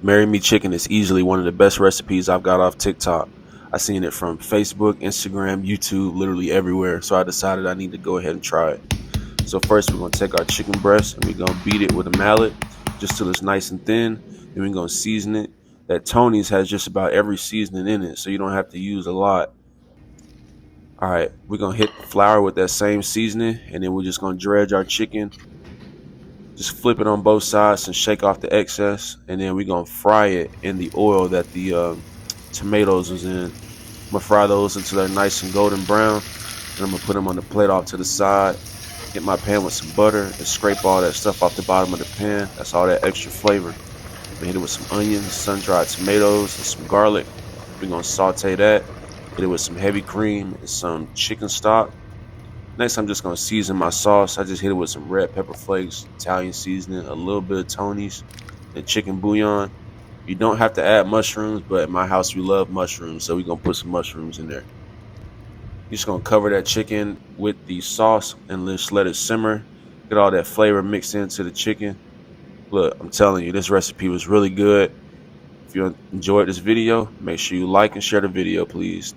Marry Me Chicken is easily one of the best recipes I've got off TikTok. I seen it from Facebook, Instagram, YouTube, literally everywhere. So I decided I need to go ahead and try it. So first we're gonna take our chicken breast and we're gonna beat it with a mallet just till it's nice and thin. Then we're gonna season it. That Tony's has just about every seasoning in it, so you don't have to use a lot. All right, we're gonna hit the flour with that same seasoning, and then we're just gonna dredge our chicken. Just flip it on both sides and shake off the excess, and then we're gonna fry it in the oil that the tomatoes was in. I'm gonna fry those until they're nice and golden brown, and I'm gonna put them on the plate off to the side. Hit my pan with some butter and scrape all that stuff off the bottom of the pan. That's all that extra flavor. I'm gonna hit it with some onions, sun-dried tomatoes, and some garlic. We're gonna saute that. Hit it with some heavy cream and some chicken stock. Next, I'm just gonna season my sauce. I just hit it with some red pepper flakes, Italian seasoning, a little bit of Tony's, and chicken bouillon. You don't have to add mushrooms, but in my house we love mushrooms, so we're gonna put some mushrooms in there. You're just gonna cover that chicken with the sauce and just let it simmer. Get all that flavor mixed into the chicken. Look, I'm telling you, this recipe was really good. If you enjoyed this video, make sure you like and share the video, please.